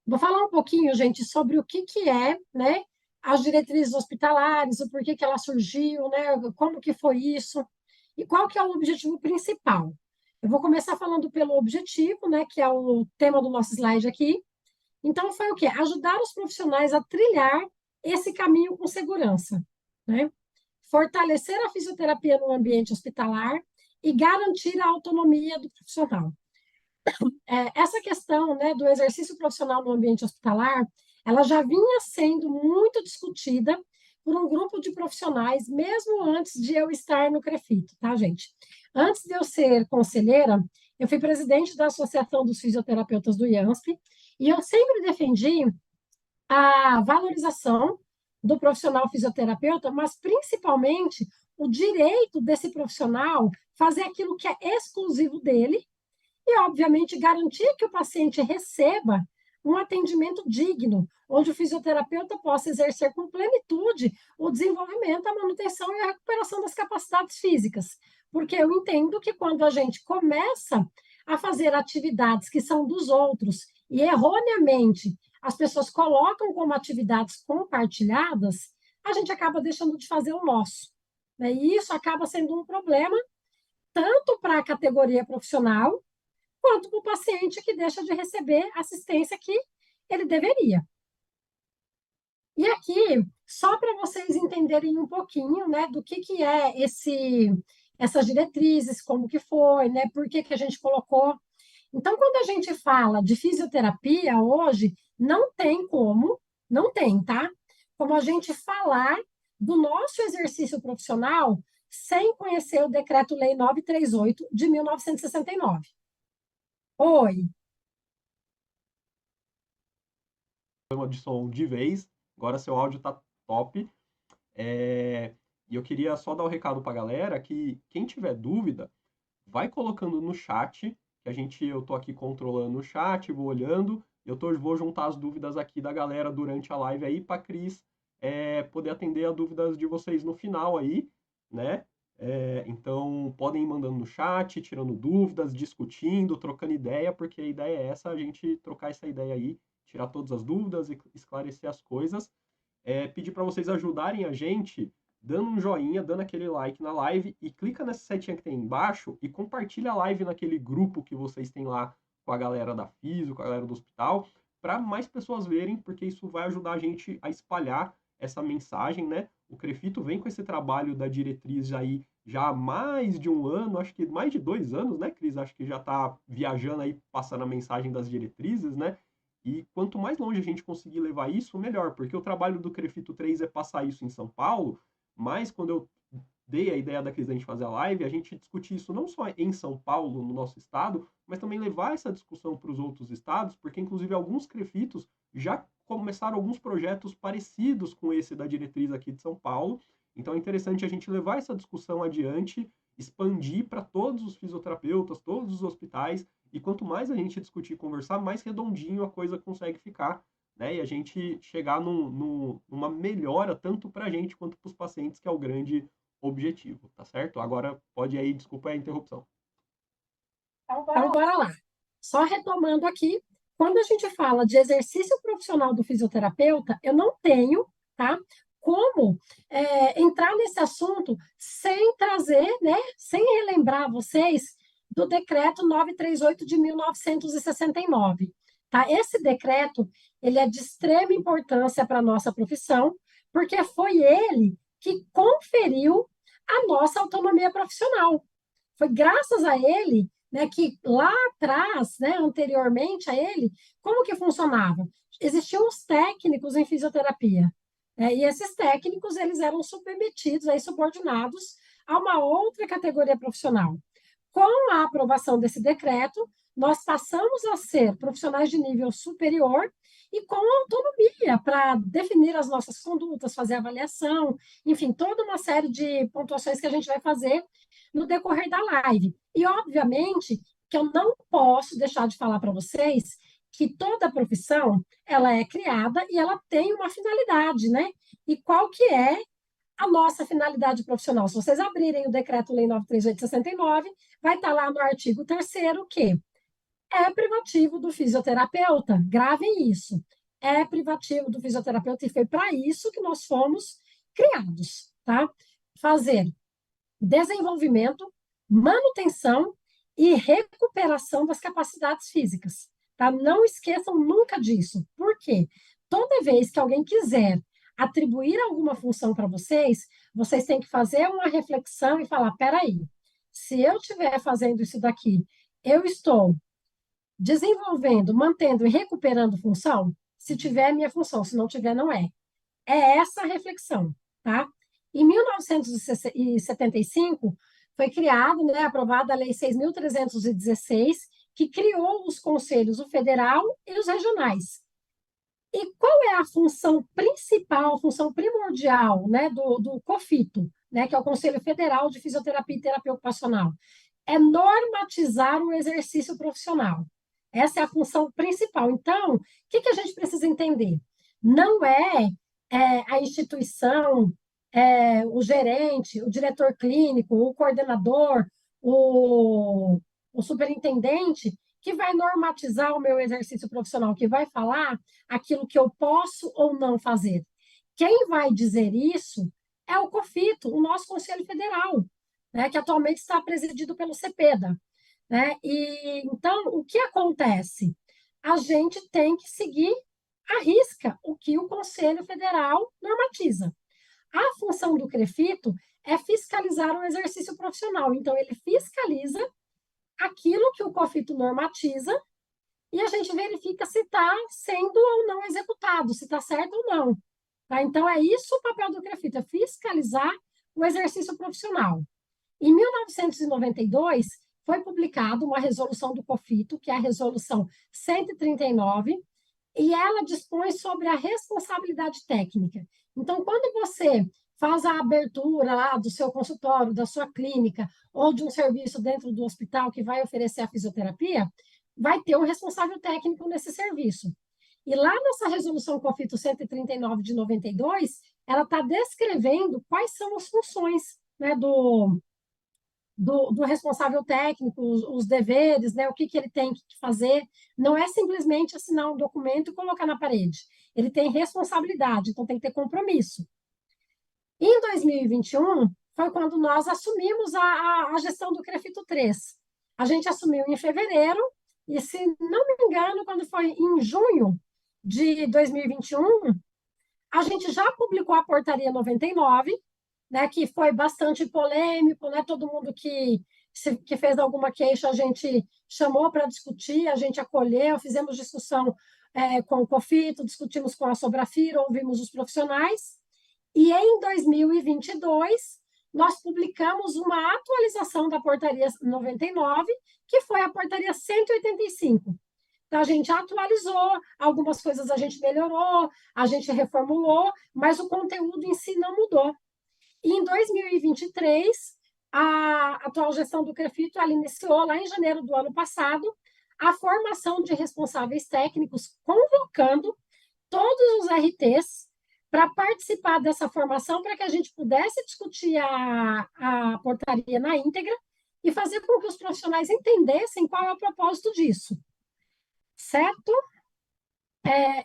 Vou falar um pouquinho, gente, sobre o que é, né, as diretrizes hospitalares, o porquê que ela surgiu, né, como que foi isso e qual que é o objetivo principal. Eu vou começar falando pelo objetivo, né, que é o tema do nosso slide aqui. Então, foi o quê? Ajudar os profissionais a trilhar esse caminho com segurança, né? Fortalecer a fisioterapia no ambiente hospitalar e garantir a autonomia do profissional. Essa questão, né, do exercício profissional no ambiente hospitalar, ela já vinha sendo muito discutida por um grupo de profissionais, mesmo antes de eu estar no CREFIT, tá, gente? Antes de eu ser conselheira, eu fui presidente da Associação dos Fisioterapeutas do IANSP, e eu sempre defendi a valorização do profissional fisioterapeuta, mas principalmente o direito desse profissional fazer aquilo que é exclusivo dele e, obviamente, garantir que o paciente receba um atendimento digno, onde o fisioterapeuta possa exercer com plenitude o desenvolvimento, a manutenção e a recuperação das capacidades físicas. Porque eu entendo que quando a gente começa a fazer atividades que são dos outros e erroneamente as pessoas colocam como atividades compartilhadas, a gente acaba deixando de fazer o nosso. Né? E isso acaba sendo um problema tanto para a categoria profissional, quanto para o paciente que deixa de receber assistência que ele deveria. E aqui, só para vocês entenderem um pouquinho, né, do que é essas diretrizes, como que foi, né, por que a gente colocou. Então, quando a gente fala de fisioterapia hoje, não tem como, não tem, tá? Como a gente falar do nosso exercício profissional sem conhecer o Decreto-Lei 938 de 1969. Oi, De som de vez. Agora seu áudio tá top. E eu queria só dar o recado pra galera que quem tiver dúvida, vai colocando no chat, que eu tô aqui controlando o chat, vou olhando, vou juntar as dúvidas aqui da galera durante a live aí pra Cris poder atender as dúvidas de vocês no final aí, né? Então podem ir mandando no chat, tirando dúvidas, discutindo, trocando ideia, porque a ideia é essa, a gente trocar essa ideia aí, tirar todas as dúvidas e esclarecer as coisas. Pedir para vocês ajudarem a gente dando um joinha, dando aquele like na live e clica nessa setinha que tem embaixo e compartilha a live naquele grupo que vocês têm lá com a galera da Fisio, com a galera do hospital, para mais pessoas verem, porque isso vai ajudar a gente a espalhar essa mensagem, né? O Crefito vem com esse trabalho da diretriz aí já há mais de um ano, acho que mais de 2 anos, né, Cris? Acho que já está viajando aí, passando a mensagem das diretrizes, né? E quanto mais longe a gente conseguir levar isso, melhor, porque o trabalho do Crefito 3 é passar isso em São Paulo, mas quando eu dei a ideia da Cris da gente fazer a live, a gente discutir isso não só em São Paulo, no nosso estado, mas também levar essa discussão para os outros estados, porque inclusive alguns crefitos já começaram alguns projetos parecidos com esse da diretriz aqui de São Paulo. Então é interessante a gente levar essa discussão adiante, expandir para todos os fisioterapeutas, todos os hospitais, e quanto mais a gente discutir e conversar, mais redondinho a coisa consegue ficar, né? E a gente chegar numa melhora tanto para a gente quanto para os pacientes, que é o grande objetivo, tá certo? Agora pode aí, desculpa a interrupção. então bora lá. Só retomando aqui, quando a gente fala de exercício profissional do fisioterapeuta, eu não tenho, tá? Como entrar nesse assunto sem trazer, né, sem relembrar vocês do decreto 938 de 1969, tá? Esse decreto, ele é de extrema importância para a nossa profissão, porque foi ele que conferiu a nossa autonomia profissional. Foi graças a ele, né, que lá atrás, né, anteriormente a ele, como que funcionava? Existiam os técnicos em fisioterapia, né, e esses técnicos eles eram submetidos, aí, subordinados a uma outra categoria profissional. Com a aprovação desse decreto, nós passamos a ser profissionais de nível superior e com autonomia para definir as nossas condutas, fazer avaliação, enfim, toda uma série de pontuações que a gente vai fazer no decorrer da live. E, obviamente, que eu não posso deixar de falar para vocês que toda profissão, ela é criada e ela tem uma finalidade, né? E qual que é a nossa finalidade profissional? Se vocês abrirem o Decreto-Lei 938/69, vai estar lá no artigo 3º que É privativo do fisioterapeuta. Gravem isso. É privativo do fisioterapeuta e foi para isso que nós fomos criados, tá? Fazer desenvolvimento, manutenção e recuperação das capacidades físicas, tá? Não esqueçam nunca disso. Por quê? Toda vez que alguém quiser atribuir alguma função para vocês, vocês têm que fazer uma reflexão e falar: peraí, se eu estiver fazendo isso daqui, eu estou desenvolvendo, mantendo e recuperando função? Se tiver, é minha função, se não tiver, não é. É essa a reflexão, tá? Em 1975, foi criado, né, aprovada a Lei 6.316, que criou os conselhos, o federal e os regionais. E qual é a função principal, a função primordial, né, do COFITO, né, que é o Conselho Federal de Fisioterapia e Terapia Ocupacional? É normatizar o exercício profissional. Essa é a função principal. Então, o que a gente precisa entender? Não é a instituição, o gerente, o diretor clínico, o coordenador, o, o superintendente, que vai normatizar o meu exercício profissional, que vai falar aquilo que eu posso ou não fazer. Quem vai dizer isso é o COFITO, o nosso Conselho Federal, né, que atualmente está presidido pelo CEPEDA. Né? E, então, o que acontece? A gente tem que seguir à risca o que o Conselho Federal normatiza. A função do CREFITO é fiscalizar o exercício profissional. Então, ele fiscaliza aquilo que o COFITO normatiza e a gente verifica se está sendo ou não executado, se está certo ou não. Tá? Então, é isso o papel do CREFITO, é fiscalizar o exercício profissional. Em 1992, foi publicada uma resolução do COFITO, que é a resolução 139, e ela dispõe sobre a responsabilidade técnica. Então, quando você faz a abertura lá do seu consultório, da sua clínica, ou de um serviço dentro do hospital que vai oferecer a fisioterapia, vai ter um responsável técnico nesse serviço. E lá nessa resolução COFITO 139 de 92, ela está descrevendo quais são as funções, né, do responsável técnico, os deveres, né, o que ele tem que fazer. Não é simplesmente assinar um documento e colocar na parede. Ele tem responsabilidade, então tem que ter compromisso. Em 2021, foi quando nós assumimos a gestão do CREFITO 3. A gente assumiu em fevereiro, e se não me engano, quando foi em junho de 2021, a gente já publicou a portaria 99, né, que foi bastante polêmico, né, todo mundo que fez alguma queixa a gente chamou para discutir, a gente acolheu, fizemos discussão com o COFITO, discutimos com a Sobrafira, ouvimos os profissionais, e em 2022 nós publicamos uma atualização da portaria 99, que foi a portaria 185. Então, a gente atualizou, algumas coisas a gente melhorou, a gente reformulou, mas o conteúdo em si não mudou. E em 2023, a atual gestão do CREFITO ela iniciou, lá em janeiro do ano passado, a formação de responsáveis técnicos, convocando todos os RTs para participar dessa formação, para que a gente pudesse discutir a portaria na íntegra e fazer com que os profissionais entendessem qual é o propósito disso. Certo?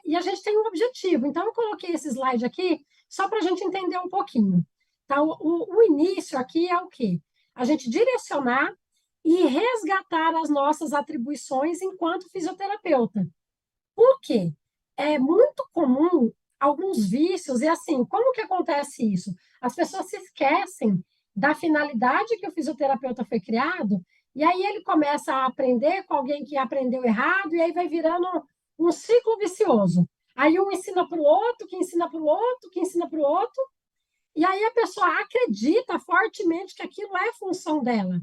E a gente tem um objetivo. Então, eu coloquei esse slide aqui só para a gente entender um pouquinho. Tá? O início aqui é o quê? A gente direcionar e resgatar as nossas atribuições enquanto fisioterapeuta. Por quê? É muito comum alguns vícios, e assim, como que acontece isso? As pessoas se esquecem da finalidade que o fisioterapeuta foi criado, e aí ele começa a aprender com alguém que aprendeu errado, e aí vai virando um ciclo vicioso. Aí um ensina para o outro, que ensina para o outro, que ensina para o outro, e aí a pessoa acredita fortemente que aquilo é função dela.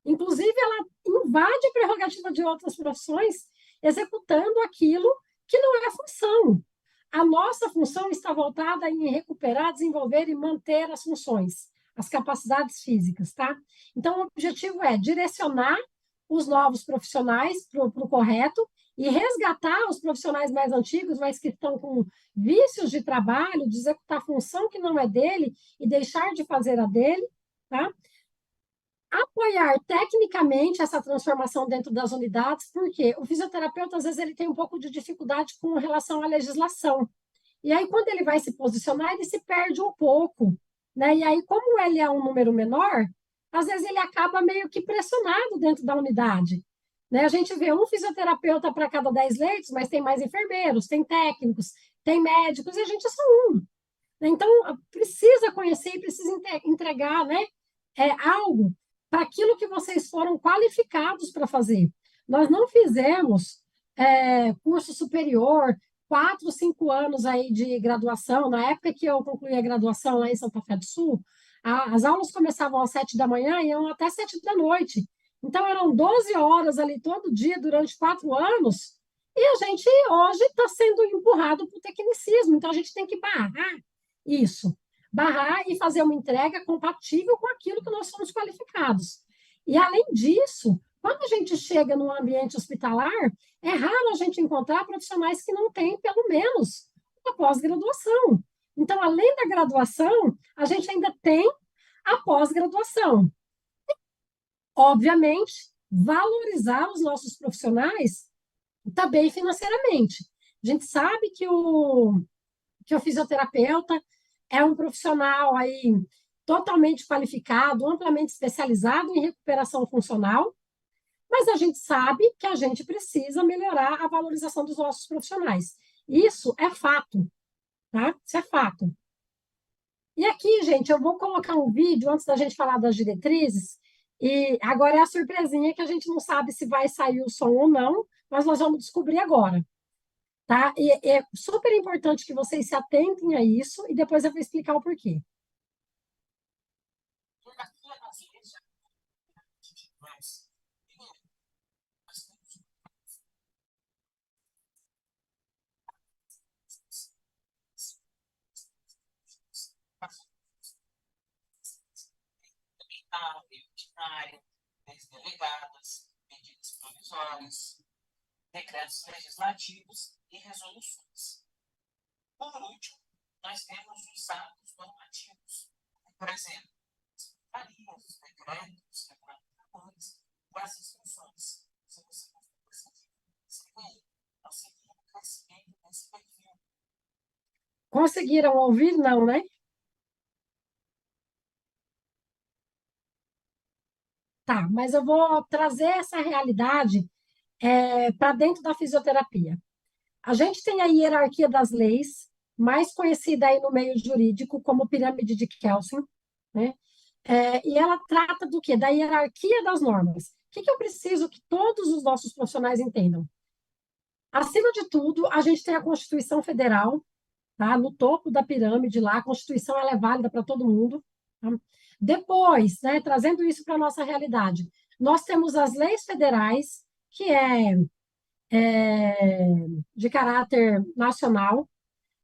Inclusive, ela invade a prerrogativa de outras profissões, executando aquilo que não é função. A nossa função está voltada em recuperar, desenvolver e manter as funções, as capacidades físicas, tá? Então, o objetivo é direcionar os novos profissionais para o correto e resgatar os profissionais mais antigos, mas que estão com vícios de trabalho, de executar a função que não é dele e deixar de fazer a dele, tá? apoiar tecnicamente essa transformação dentro das unidades, porque o fisioterapeuta, às vezes, ele tem um pouco de dificuldade com relação à legislação. E aí, quando ele vai se posicionar, ele se perde um pouco, né? E aí, como ele é um número menor, às vezes ele acaba meio que pressionado dentro da unidade, né? A gente vê um fisioterapeuta para cada 10 leitos, mas tem mais enfermeiros, tem técnicos, tem médicos, e a gente é só um. Então, precisa conhecer e precisa entregar, né, algo para aquilo que vocês foram qualificados para fazer. Nós não fizemos curso superior, 4, 5 anos aí de graduação. Na época que eu concluí a graduação lá em Santa Fé do Sul, as aulas começavam às 7 da manhã e iam até 7 da noite. Então, eram 12 horas ali todo dia durante 4 anos, e a gente hoje está sendo empurrado para o tecnicismo. Então, a gente tem que barrar isso, barrar e fazer uma entrega compatível com aquilo que nós somos qualificados. E, além disso, quando a gente chega no ambiente hospitalar, é raro a gente encontrar profissionais que não têm, pelo menos, uma pós-graduação. Então, além da graduação, a gente ainda tem a pós-graduação. Obviamente, valorizar os nossos profissionais também financeiramente. A gente sabe que o fisioterapeuta é um profissional aí totalmente qualificado, amplamente especializado em recuperação funcional, mas a gente sabe que a gente precisa melhorar a valorização dos nossos profissionais. Isso é fato, tá? Isso é fato. E aqui, gente, eu vou colocar um vídeo antes da gente falar das diretrizes, e agora é a surpresinha que a gente não sabe se vai sair o som ou não, mas nós vamos descobrir agora. Tá? E é super importante que vocês se atentem a isso e depois eu vou explicar o porquê. Leis delegadas, medidas provisórias, decretos legislativos e resoluções. Por último, nós temos os atos normativos, por exemplo, as portarias, decretos, regulamentos, com as instruções. Se você não for perceber, nós seguimos o crescimento desse perfil. Conseguiram ouvir? Não, né? Tá, mas eu vou trazer essa realidade para dentro da fisioterapia. A gente tem a hierarquia das leis, mais conhecida aí no meio jurídico como pirâmide de Kelsen, né? E ela trata do quê? Da hierarquia das normas. O que eu preciso que todos os nossos profissionais entendam? Acima de tudo, a gente tem a Constituição Federal, tá? No topo da pirâmide lá, a Constituição ela é válida para todo mundo. Tá? Depois, né, trazendo isso para a nossa realidade, nós temos as leis federais, que é de caráter nacional.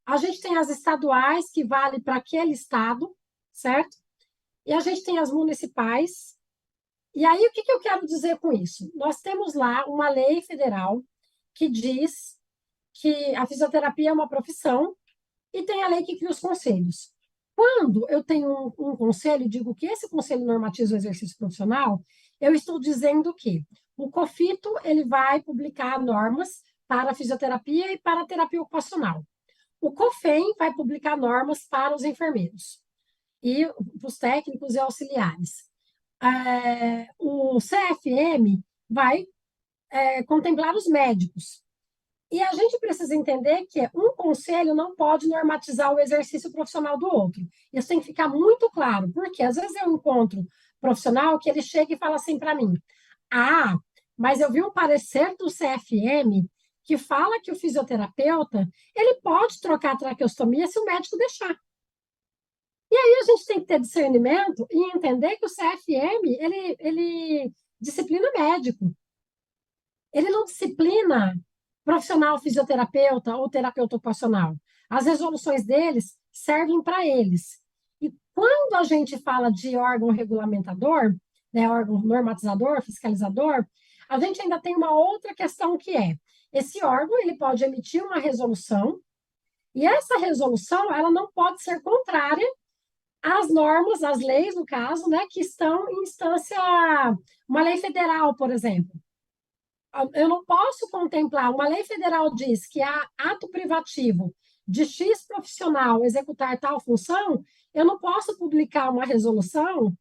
A gente tem as estaduais, que vale para aquele estado, certo? E a gente tem as municipais. E aí, o que eu quero dizer com isso? Nós temos lá uma lei federal que diz que a fisioterapia é uma profissão e tem a lei que cria os conselhos. Quando eu tenho um conselho e digo que esse conselho normatiza o exercício profissional, eu estou dizendo que o COFITO ele vai publicar normas para a fisioterapia e para a terapia ocupacional. O COFEM vai publicar normas para os enfermeiros e para os técnicos e auxiliares. O CFM vai contemplar os médicos. E a gente precisa entender que um conselho não pode normatizar o exercício profissional do outro. Isso tem que ficar muito claro, porque às vezes eu encontro profissional que ele chega e fala assim para mim: ah, mas eu vi um parecer do CFM que fala que o fisioterapeuta ele pode trocar a traqueostomia se o médico deixar. E aí a gente tem que ter discernimento e entender que o CFM ele disciplina médico. Ele não disciplina profissional fisioterapeuta ou terapeuta ocupacional. As resoluções deles servem para eles. E quando a gente fala de órgão regulamentador, né, órgão normatizador, fiscalizador, a gente ainda tem uma outra questão que é, esse órgão ele pode emitir uma resolução, e essa resolução ela não pode ser contrária as normas, as leis, no caso, né, que estão em instância, uma lei federal, por exemplo. Eu não posso contemplar, uma lei federal diz que há ato privativo de X profissional executar tal função, eu não posso publicar uma resolução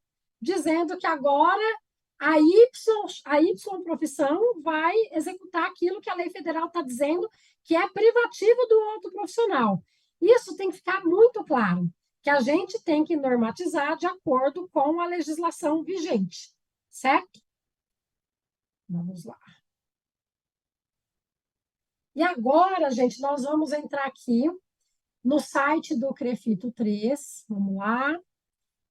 dizendo que agora a Y profissão vai executar aquilo que a lei federal está dizendo que é privativo do outro profissional. Isso tem que ficar muito claro, que a gente tem que normatizar de acordo com a legislação vigente, certo? Vamos lá. E agora, gente, nós vamos entrar aqui no site do CREFITO 3. Vamos lá.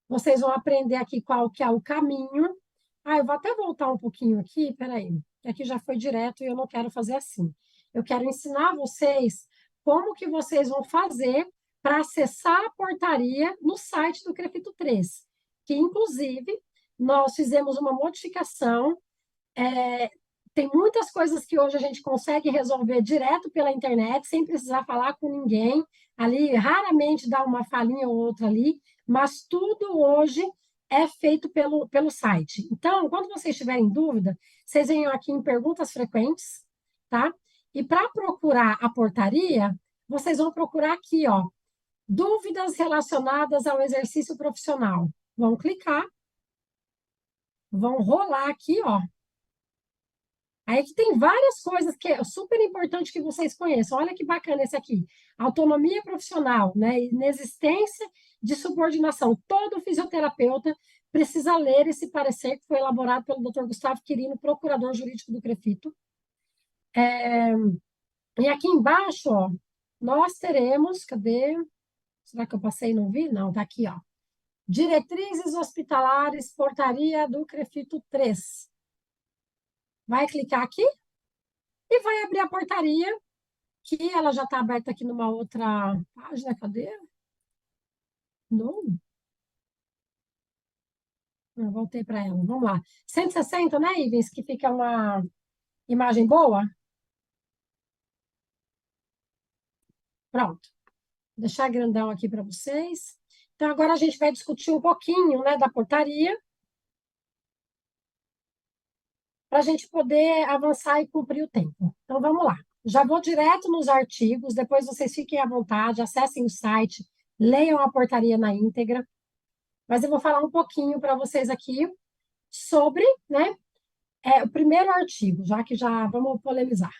Vocês vão aprender aqui qual que é o caminho. Eu vou até voltar um pouquinho aqui, peraí. Aqui já foi direto e eu não quero fazer assim. Eu quero ensinar vocês como que vocês vão fazer para acessar a portaria no site do CREFITO 3, que, inclusive, nós fizemos uma modificação. Tem muitas coisas que hoje a gente consegue resolver direto pela internet, sem precisar falar com ninguém. Ali, raramente dá uma falhinha ou outra ali, mas tudo hoje é feito pelo site. Então, quando vocês tiverem dúvida, vocês venham aqui em perguntas frequentes, tá? E para procurar a portaria, vocês vão procurar aqui, ó, dúvidas relacionadas ao exercício profissional. Vão clicar, vão rolar aqui, ó. Aí que tem várias coisas que é super importante que vocês conheçam. Olha que bacana esse aqui. Autonomia profissional, né? Inexistência de subordinação. Todo fisioterapeuta precisa ler esse parecer que foi elaborado pelo Dr. Gustavo Quirino, procurador jurídico do CREFITO. E aqui embaixo, ó, nós teremos, cadê? Será que eu passei e não vi? Não, tá aqui, ó. Diretrizes hospitalares, portaria do CREFITO 3. Vai clicar aqui e vai abrir a portaria, que ela já está aberta aqui numa outra página. Cadê? Não. Eu voltei para ela. Vamos lá. 160, né, Ivens? Que fica uma imagem boa. Pronto. Vou deixar grandão aqui para vocês. Então, agora a gente vai discutir um pouquinho, né, da portaria, para a gente poder avançar e cumprir o tempo. Então, vamos lá. Já vou direto nos artigos, depois vocês fiquem à vontade, acessem o site, leiam a portaria na íntegra. Mas eu vou falar um pouquinho para vocês aqui sobre, né, o primeiro artigo, já que já vamos polemizar.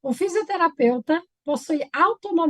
O fisioterapeuta possui autonomia